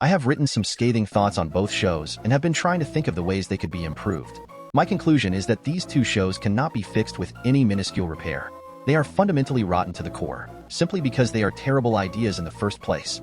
I have written some scathing thoughts on both shows and have been trying to think of the ways they could be improved. My conclusion is that these two shows cannot be fixed with any minuscule repair. They are fundamentally rotten to the core, simply because they are terrible ideas in the first place.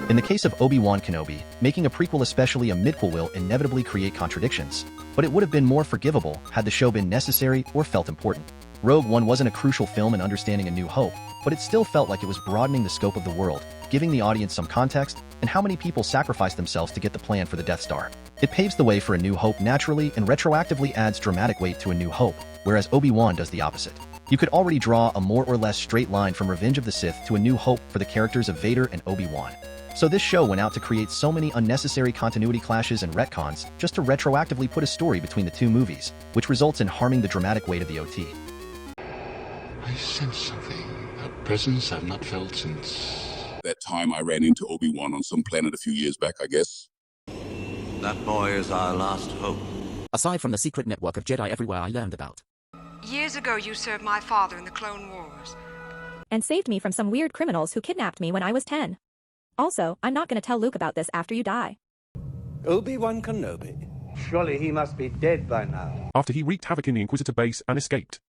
In the case of Obi-Wan Kenobi, making a prequel, especially a midquel, will inevitably create contradictions, but it would have been more forgivable had the show been necessary or felt important. Rogue One wasn't a crucial film in understanding A New Hope, but it still felt like it was broadening the scope of the world, giving the audience some context, and how many people sacrificed themselves to get the plan for the Death Star. It paves the way for A New Hope naturally and retroactively adds dramatic weight to A New Hope, whereas Obi-Wan does the opposite. You could already draw a more or less straight line from Revenge of the Sith to A New Hope for the characters of Vader and Obi-Wan. So this show went out to create so many unnecessary continuity clashes and retcons just to retroactively put a story between the two movies, which results in harming the dramatic weight of the OT. I sense something, a presence I've not felt since that time I ran into Obi-Wan on some planet a few years back, I guess. That boy is our last hope. Aside from the secret network of Jedi everywhere I learned about. Years ago, you served my father in the Clone Wars. And saved me from some weird criminals who kidnapped me when I was 10. Also, I'm not going to tell Luke about this after you die. Obi-Wan Kenobi. Surely he must be dead by now. After he wreaked havoc in the Inquisitor base and escaped.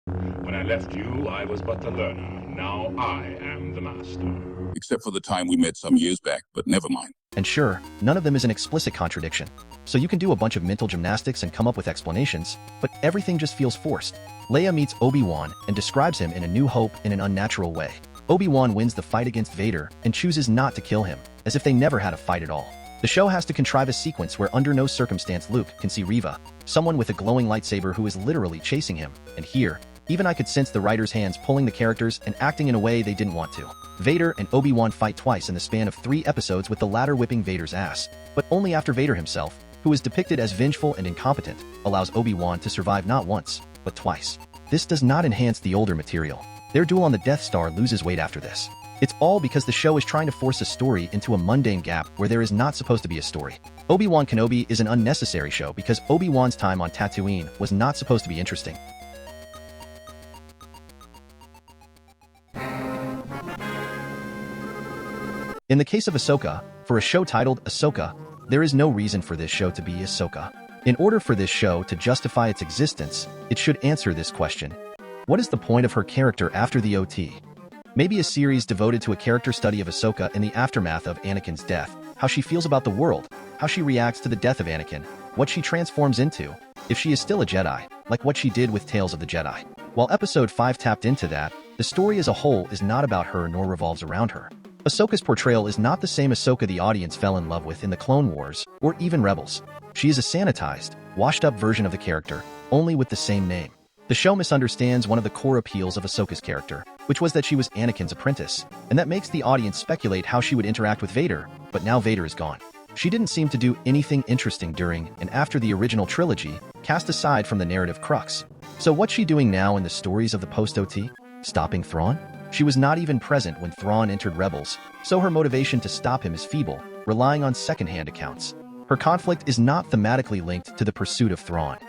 When I left you, I was but the learner. Now I am the master. Except for the time we met some years back, but never mind. And sure, none of them is an explicit contradiction. So you can do a bunch of mental gymnastics and come up with explanations, but everything just feels forced. Leia meets Obi-Wan and describes him in A New Hope in an unnatural way. Obi-Wan wins the fight against Vader and chooses not to kill him, as if they never had a fight at all. The show has to contrive a sequence where under no circumstance Luke can see Reva, someone with a glowing lightsaber who is literally chasing him, and here, even I could sense the writer's hands pulling the characters and acting in a way they didn't want to. Vader and Obi-Wan fight twice in the span of 3 episodes, with the latter whipping Vader's ass, but only after Vader himself, who is depicted as vengeful and incompetent, allows Obi-Wan to survive not once, but twice. This does not enhance the older material. Their duel on the Death Star loses weight after this. It's all because the show is trying to force a story into a mundane gap where there is not supposed to be a story. Obi-Wan Kenobi is an unnecessary show because Obi-Wan's time on Tatooine was not supposed to be interesting. In the case of Ahsoka, for a show titled Ahsoka, there is no reason for this show to be Ahsoka. In order for this show to justify its existence, it should answer this question. What is the point of her character after the OT? Maybe a series devoted to a character study of Ahsoka in the aftermath of Anakin's death, how she feels about the world, how she reacts to the death of Anakin, what she transforms into, if she is still a Jedi, like what she did with Tales of the Jedi. While Episode 5 tapped into that, the story as a whole is not about her nor revolves around her. Ahsoka's portrayal is not the same Ahsoka the audience fell in love with in the Clone Wars, or even Rebels. She is a sanitized, washed-up version of the character, only with the same name. The show misunderstands one of the core appeals of Ahsoka's character, which was that she was Anakin's apprentice, and that makes the audience speculate how she would interact with Vader, but now Vader is gone. She didn't seem to do anything interesting during and after the original trilogy, cast aside from the narrative crux. So what's she doing now in the stories of the post-OT? Stopping Thrawn? She was not even present when Thrawn entered Rebels, so her motivation to stop him is feeble, relying on second-hand accounts. Her conflict is not thematically linked to the pursuit of Thrawn.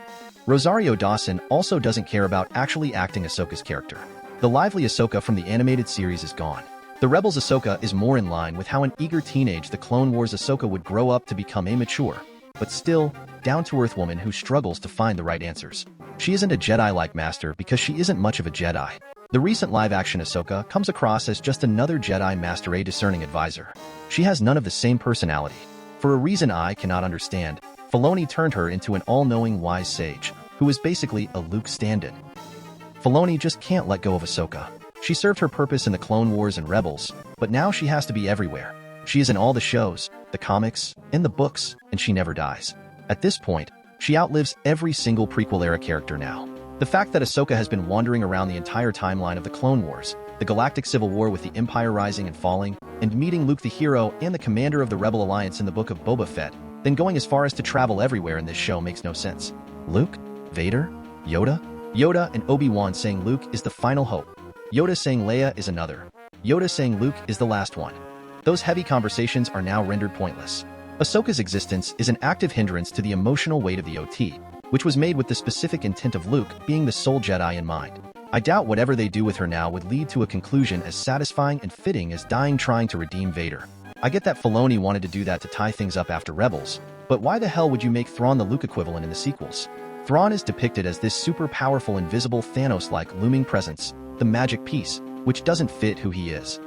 Rosario Dawson also doesn't care about actually acting Ahsoka's character. The lively Ahsoka from the animated series is gone. The Rebels Ahsoka is more in line with how an eager teenage The Clone Wars Ahsoka would grow up to become a mature, but still, down-to-earth woman who struggles to find the right answers. She isn't a Jedi-like master because she isn't much of a Jedi. The recent live-action Ahsoka comes across as just another Jedi Master, a discerning advisor. She has none of the same personality. For a reason I cannot understand, Filoni turned her into an all-knowing wise sage, who is basically a Luke stand-in. Filoni just can't let go of Ahsoka. She served her purpose in the Clone Wars and Rebels, but now she has to be everywhere. She is in all the shows, the comics, and the books, and she never dies. At this point, she outlives every single prequel-era character now. The fact that Ahsoka has been wandering around the entire timeline of the Clone Wars, the Galactic Civil War with the Empire rising and falling, and meeting Luke the hero and the commander of the Rebel Alliance in the Book of Boba Fett, then going as far as to travel everywhere in this show makes no sense. Luke? Vader? Yoda? Yoda and Obi-Wan saying Luke is the final hope. Yoda saying Leia is another. Yoda saying Luke is the last one. Those heavy conversations are now rendered pointless. Ahsoka's existence is an active hindrance to the emotional weight of the OT, which was made with the specific intent of Luke being the sole Jedi in mind. I doubt whatever they do with her now would lead to a conclusion as satisfying and fitting as dying trying to redeem Vader. I get that Filoni wanted to do that to tie things up after Rebels, but why the hell would you make Thrawn the Luke equivalent in the sequels? Thrawn is depicted as this super powerful invisible Thanos-like looming presence, the magic piece, which doesn't fit who he is.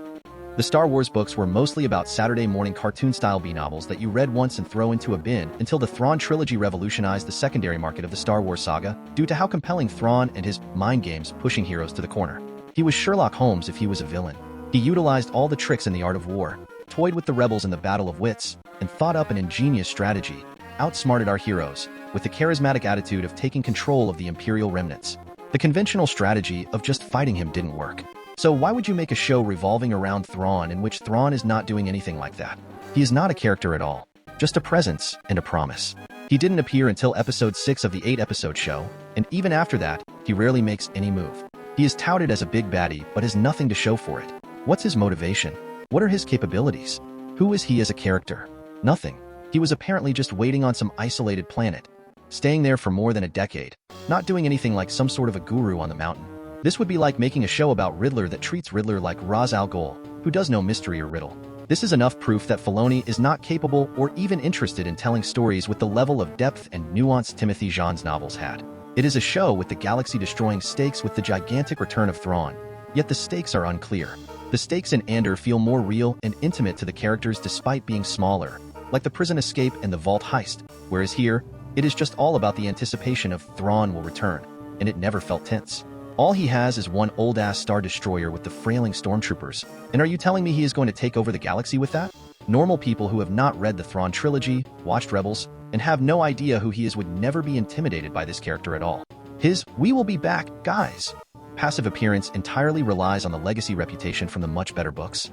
The Star Wars books were mostly about Saturday morning cartoon-style B-novels that you read once and throw into a bin until the Thrawn trilogy revolutionized the secondary market of the Star Wars saga due to how compelling Thrawn and his mind games pushing heroes to the corner. He was Sherlock Holmes if he was a villain. He utilized all the tricks in the art of war, toyed with the rebels in the battle of wits, and thought up an ingenious strategy, outsmarted our heroes, with the charismatic attitude of taking control of the Imperial remnants. The conventional strategy of just fighting him didn't work. So why would you make a show revolving around Thrawn in which Thrawn is not doing anything like that? He is not a character at all, just a presence and a promise. He didn't appear until episode 6 of the 8-episode show, and even after that, he rarely makes any move. He is touted as a big baddie but has nothing to show for it. What's his motivation? What are his capabilities? Who is he as a character? Nothing. He was apparently just waiting on some isolated planet, staying there for more than a decade, not doing anything like some sort of a guru on the mountain. This would be like making a show about Riddler that treats Riddler like Ra's al Ghul, who does no mystery or riddle. This is enough proof that Filoni is not capable or even interested in telling stories with the level of depth and nuance Timothy Zahn's novels had. It is a show with the galaxy-destroying stakes with the gigantic return of Thrawn, yet the stakes are unclear. The stakes in Andor feel more real and intimate to the characters despite being smaller, like the prison escape and the vault heist, whereas here, it is just all about the anticipation of Thrawn will return, and it never felt tense. All he has is one old-ass Star Destroyer with the frailing stormtroopers, and are you telling me he is going to take over the galaxy with that? Normal people who have not read the Thrawn trilogy, watched Rebels, and have no idea who he is would never be intimidated by this character at all. His "we will be back, guys" passive appearance entirely relies on the legacy reputation from the much better books.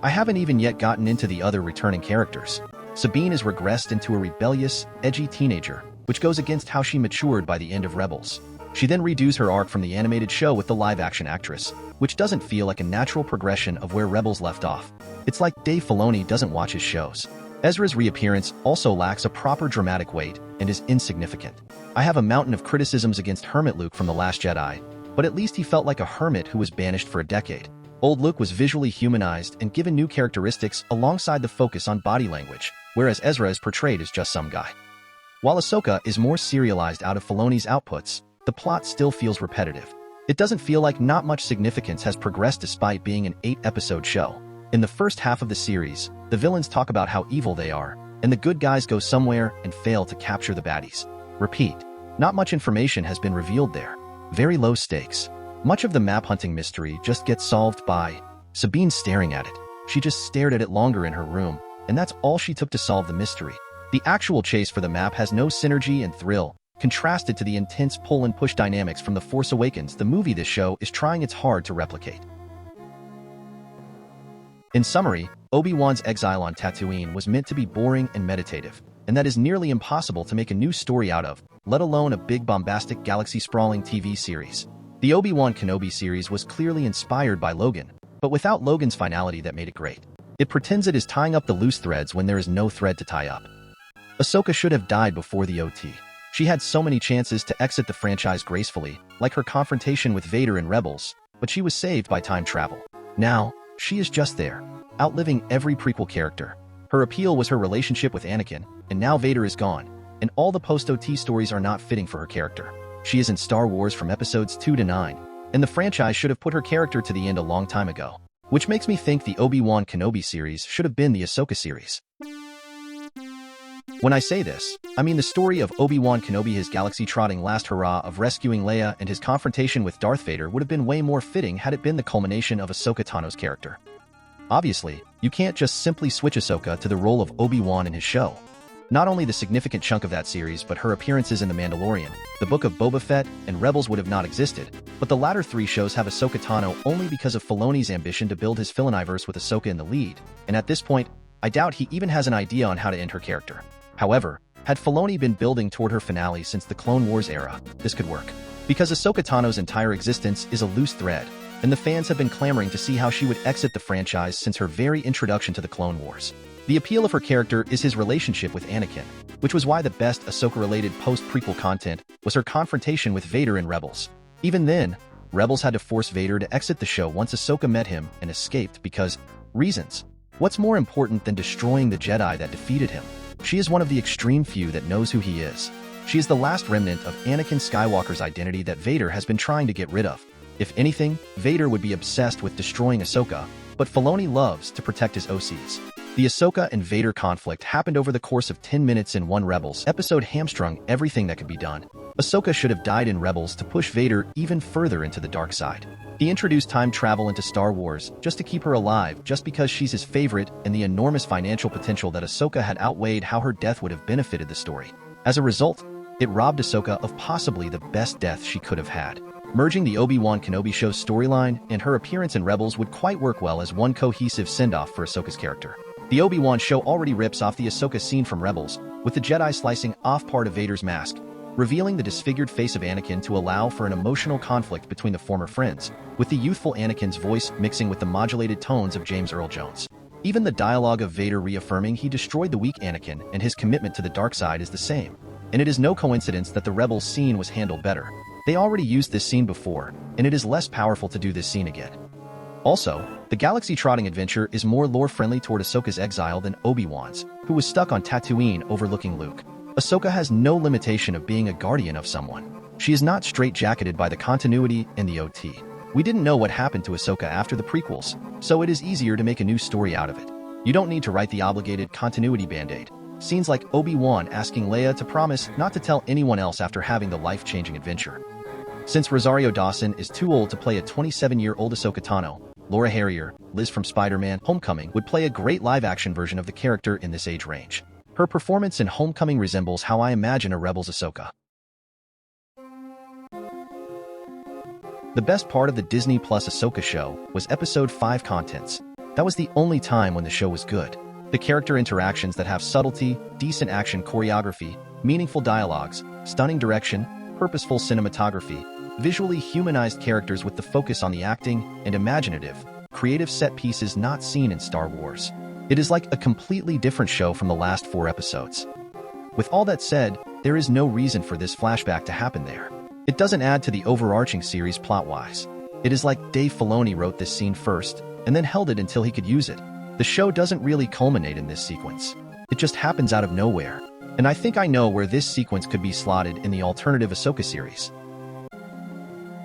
I haven't even yet gotten into the other returning characters. Sabine is regressed into a rebellious, edgy teenager, which goes against how she matured by the end of Rebels. She then redoes her arc from the animated show with the live-action actress, which doesn't feel like a natural progression of where Rebels left off. It's like Dave Filoni doesn't watch his shows. Ezra's reappearance also lacks a proper dramatic weight and is insignificant. I have a mountain of criticisms against Hermit Luke from The Last Jedi, but at least he felt like a hermit who was banished for a decade. Old Luke was visually humanized and given new characteristics alongside the focus on body language, whereas Ezra is portrayed as just some guy. While Ahsoka is more serialized out of Filoni's outputs, the plot still feels repetitive. It doesn't feel like not much significance has progressed despite being an 8-episode show. In the first half of the series, the villains talk about how evil they are, and the good guys go somewhere and fail to capture the baddies. Repeat. Not much information has been revealed there. Very low stakes. Much of the map hunting mystery just gets solved by Sabine staring at it. She just stared at it longer in her room, and that's all she took to solve the mystery. The actual chase for the map has no synergy and thrill, contrasted to the intense pull and push dynamics from The Force Awakens, the movie this show is trying its hard to replicate. In summary, Obi-Wan's exile on Tatooine was meant to be boring and meditative, and that is nearly impossible to make a new story out of, let alone a big bombastic galaxy-sprawling TV series. The Obi-Wan Kenobi series was clearly inspired by Logan, but without Logan's finality that made it great. It pretends it is tying up the loose threads when there is no thread to tie up. Ahsoka should have died before the OT. She had so many chances to exit the franchise gracefully, like her confrontation with Vader in Rebels, but she was saved by time travel. Now, she is just there, outliving every prequel character. Her appeal was her relationship with Anakin, and now Vader is gone, and all the post-OT stories are not fitting for her character. She is in Star Wars from episodes 2 to 9, and the franchise should have put her character to the end a long time ago, which makes me think the Obi-Wan Kenobi series should have been the Ahsoka series. When I say this, I mean the story of Obi-Wan Kenobi, his galaxy-trotting last hurrah of rescuing Leia and his confrontation with Darth Vader would have been way more fitting had it been the culmination of Ahsoka Tano's character. Obviously, you can't just simply switch Ahsoka to the role of Obi-Wan in his show. Not only the significant chunk of that series, but her appearances in The Mandalorian, The Book of Boba Fett, and Rebels would have not existed, but the latter three shows have Ahsoka Tano only because of Filoni's ambition to build his Filoniverse with Ahsoka in the lead, and at this point, I doubt he even has an idea on how to end her character. However, had Filoni been building toward her finale since the Clone Wars era, this could work. Because Ahsoka Tano's entire existence is a loose thread, and the fans have been clamoring to see how she would exit the franchise since her very introduction to the Clone Wars. The appeal of her character is his relationship with Anakin, which was why the best Ahsoka-related post-prequel content was her confrontation with Vader in Rebels. Even then, Rebels had to force Vader to exit the show once Ahsoka met him and escaped because reasons. What's more important than destroying the Jedi that defeated him? She is one of the extreme few that knows who he is. She is the last remnant of Anakin Skywalker's identity that Vader has been trying to get rid of. If anything, Vader would be obsessed with destroying Ahsoka, but Filoni loves to protect his OCs. The Ahsoka and Vader conflict happened over the course of 10 minutes in one Rebels episode, hamstrung everything that could be done. Ahsoka should have died in Rebels to push Vader even further into the dark side. He introduced time travel into Star Wars just to keep her alive, just because she's his favorite, and the enormous financial potential that Ahsoka had outweighed how her death would have benefited the story. As a result, it robbed Ahsoka of possibly the best death she could have had. Merging the Obi-Wan Kenobi show's storyline and her appearance in Rebels would quite work well as one cohesive send-off for Ahsoka's character. The Obi-Wan show already rips off the Ahsoka scene from Rebels, with the Jedi slicing off part of Vader's mask, revealing the disfigured face of Anakin to allow for an emotional conflict between the former friends, with the youthful Anakin's voice mixing with the modulated tones of James Earl Jones. Even the dialogue of Vader reaffirming he destroyed the weak Anakin and his commitment to the dark side is the same. And it is no coincidence that the Rebels scene was handled better. They already used this scene before, and it is less powerful to do this scene again. Also, the galaxy-trotting adventure is more lore-friendly toward Ahsoka's exile than Obi-Wan's, who was stuck on Tatooine overlooking Luke. Ahsoka has no limitation of being a guardian of someone. She is not straight-jacketed by the continuity and the OT. We didn't know what happened to Ahsoka after the prequels, so it is easier to make a new story out of it. You don't need to write the obligated continuity band-aid. Scenes like Obi-Wan asking Leia to promise not to tell anyone else after having the life-changing adventure. Since Rosario Dawson is too old to play a 27-year-old Ahsoka Tano, Laura Harrier, Liz from Spider-Man Homecoming, would play a great live-action version of the character in this age range. Her performance in Homecoming resembles how I imagine a Rebels Ahsoka. The best part of the Disney Plus Ahsoka show was Episode 5 contents. That was the only time when the show was good. The character interactions that have subtlety, decent action choreography, meaningful dialogues, stunning direction, purposeful cinematography, visually humanized characters with the focus on the acting, and imaginative, creative set pieces not seen in Star Wars. It is like a completely different show from the last 4 episodes. With all that said, there is no reason for this flashback to happen there. It doesn't add to the overarching series plot-wise. It is like Dave Filoni wrote this scene first, and then held it until he could use it. The show doesn't really culminate in this sequence. It just happens out of nowhere. And I think I know where this sequence could be slotted in the alternative Ahsoka series.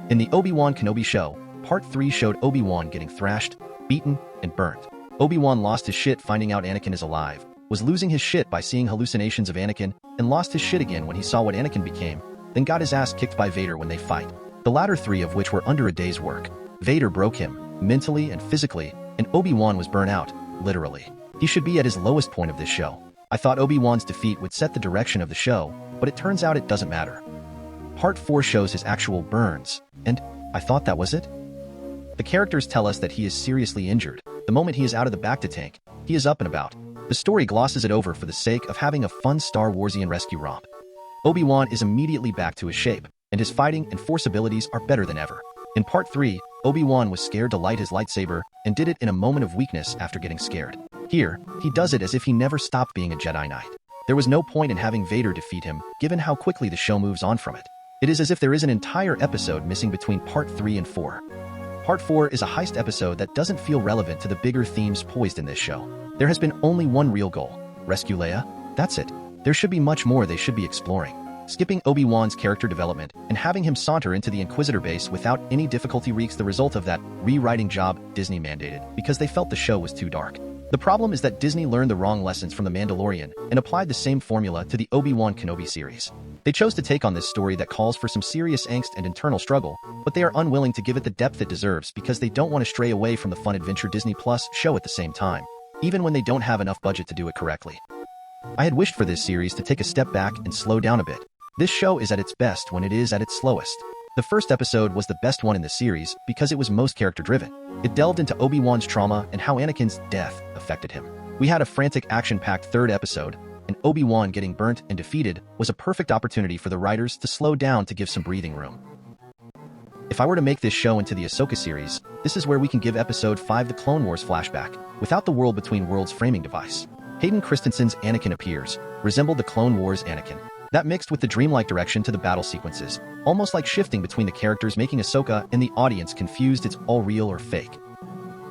In the Obi-Wan Kenobi show, Part 3 showed Obi-Wan getting thrashed, beaten, and burnt. Obi-Wan lost his shit finding out Anakin is alive, was losing his shit by seeing hallucinations of Anakin, and lost his shit again when he saw what Anakin became, then got his ass kicked by Vader when they fight. The latter 3 of which were under a day's work. Vader broke him, mentally and physically, and Obi-Wan was burnt out, literally. He should be at his lowest point of this show. I thought Obi-Wan's defeat would set the direction of the show, but it turns out it doesn't matter. Part 4 shows his actual burns, and I thought that was it? The characters tell us that he is seriously injured. The moment he is out of the bacta tank, he is up and about. The story glosses it over for the sake of having a fun Star Warsian rescue romp. Obi-Wan is immediately back to his shape, and his fighting and force abilities are better than ever. In Part 3, Obi-Wan was scared to light his lightsaber, and did it in a moment of weakness after getting scared. Here, he does it as if he never stopped being a Jedi Knight. There was no point in having Vader defeat him, given how quickly the show moves on from it. It is as if there is an entire episode missing between Part 3 and 4. Part 4 is a heist episode that doesn't feel relevant to the bigger themes poised in this show. There has been only one real goal: rescue Leia. That's it. There should be much more they should be exploring. Skipping Obi-Wan's character development and having him saunter into the Inquisitor base without any difficulty reeks the result of that rewriting job Disney mandated because they felt the show was too dark. The problem is that Disney learned the wrong lessons from The Mandalorian and applied the same formula to the Obi-Wan Kenobi series. They chose to take on this story that calls for some serious angst and internal struggle, but they are unwilling to give it the depth it deserves because they don't want to stray away from the fun adventure Disney Plus show at the same time, even when they don't have enough budget to do it correctly. I had wished for this series to take a step back and slow down a bit. This show is at its best when it is at its slowest. The first episode was the best one in the series because it was most character-driven. It delved into Obi-Wan's trauma and how Anakin's death affected him. We had a frantic, action-packed third episode, and Obi-Wan getting burnt and defeated was a perfect opportunity for the writers to slow down to give some breathing room. If I were to make this show into the Ahsoka series, this is where we can give Episode 5 the Clone Wars flashback, without the world between worlds framing device. Hayden Christensen's Anakin appears, resembled the Clone Wars Anakin. That mixed with the dreamlike direction to the battle sequences, almost like shifting between the characters, making Ahsoka and the audience confused it's all real or fake.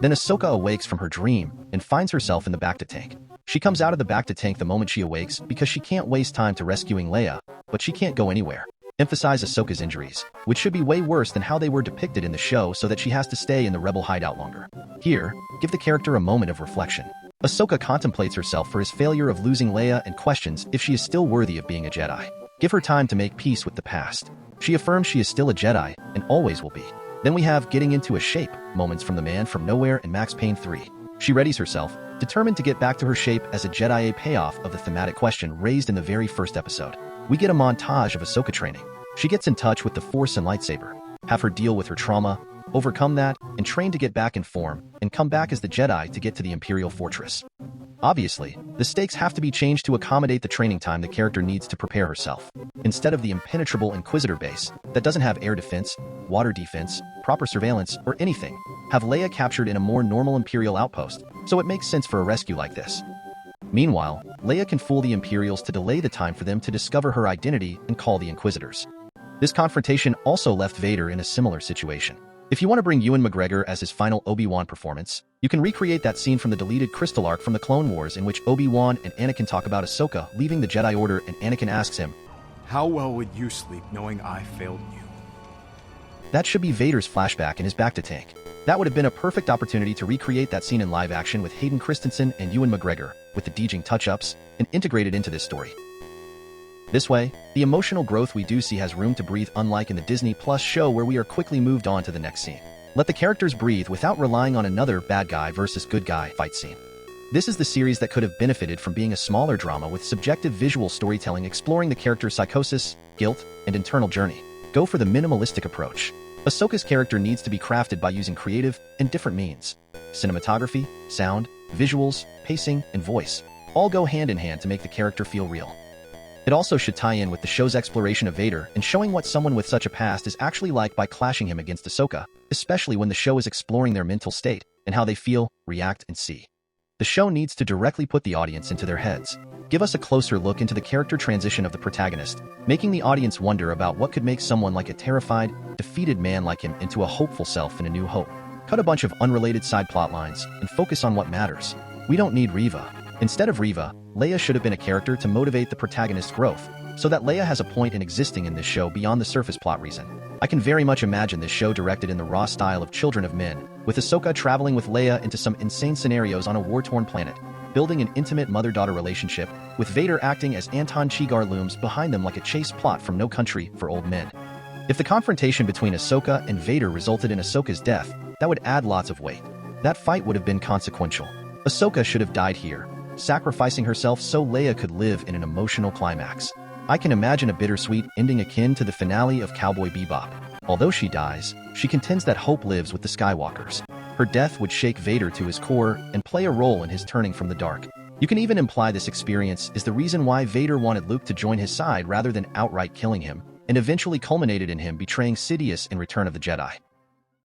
Then Ahsoka awakes from her dream and finds herself in the Bacta tank. She comes out of the Bacta tank the moment she awakes because she can't waste time to rescuing Leia, but she can't go anywhere. Emphasize Ahsoka's injuries, which should be way worse than how they were depicted in the show, so that she has to stay in the rebel hideout longer. Here, give the character a moment of reflection. Ahsoka contemplates herself for his failure of losing Leia and questions if she is still worthy of being a Jedi. Give her time to make peace with the past. She affirms she is still a Jedi and always will be. Then we have getting into a shape moments from the Man from Nowhere in Max Payne 3. She readies herself, determined to get back to her shape as a Jedi, a payoff of the thematic question raised in the very first episode. We get a montage of Ahsoka training. She gets in touch with the Force and lightsaber, have her deal with her trauma, overcome that, and train to get back in form, and come back as the Jedi to get to the Imperial Fortress. Obviously, the stakes have to be changed to accommodate the training time the character needs to prepare herself. Instead of the impenetrable Inquisitor base that doesn't have air defense, water defense, proper surveillance, or anything, have Leia captured in a more normal Imperial outpost, so it makes sense for a rescue like this. Meanwhile, Leia can fool the Imperials to delay the time for them to discover her identity and call the Inquisitors. This confrontation also left Vader in a similar situation. If you want to bring Ewan McGregor as his final Obi-Wan performance, you can recreate that scene from the deleted Crystal arc from the Clone Wars in which Obi-Wan and Anakin talk about Ahsoka leaving the Jedi Order and Anakin asks him, "How well would you sleep knowing I failed you?" That should be Vader's flashback in his Bacta tank. That would have been a perfect opportunity to recreate that scene in live action with Hayden Christensen and Ewan McGregor, with the de-aging touch-ups, and integrate it into this story. This way, the emotional growth we do see has room to breathe, unlike in the Disney Plus show where we are quickly moved on to the next scene. Let the characters breathe without relying on another bad guy versus good guy fight scene. This is the series that could have benefited from being a smaller drama with subjective visual storytelling exploring the character's psychosis, guilt, and internal journey. Go for the minimalistic approach. Ahsoka's character needs to be crafted by using creative and different means. Cinematography, sound, visuals, pacing, and voice all go hand in hand to make the character feel real. It also should tie in with the show's exploration of Vader and showing what someone with such a past is actually like by clashing him against Ahsoka, especially when the show is exploring their mental state and how they feel, react, and see. The show needs to directly put the audience into their heads. Give us a closer look into the character transition of the protagonist, making the audience wonder about what could make someone like a terrified, defeated man like him into a hopeful self in A New Hope. Cut a bunch of unrelated side plot lines and focus on what matters. We don't need Reva. Instead of Reva, Leia should have been a character to motivate the protagonist's growth, so that Leia has a point in existing in this show beyond the surface plot reason. I can very much imagine this show directed in the raw style of Children of Men, with Ahsoka traveling with Leia into some insane scenarios on a war-torn planet, building an intimate mother-daughter relationship, with Vader acting as Anton Chigurh looms behind them like a chase plot from No Country for Old Men. If the confrontation between Ahsoka and Vader resulted in Ahsoka's death, that would add lots of weight. That fight would have been consequential. Ahsoka should have died here, sacrificing herself so Leia could live in an emotional climax. I can imagine a bittersweet ending akin to the finale of Cowboy Bebop. Although she dies, she contends that hope lives with the Skywalkers. Her death would shake Vader to his core and play a role in his turning from the dark. You can even imply this experience is the reason why Vader wanted Luke to join his side rather than outright killing him, and eventually culminated in him betraying Sidious in Return of the Jedi.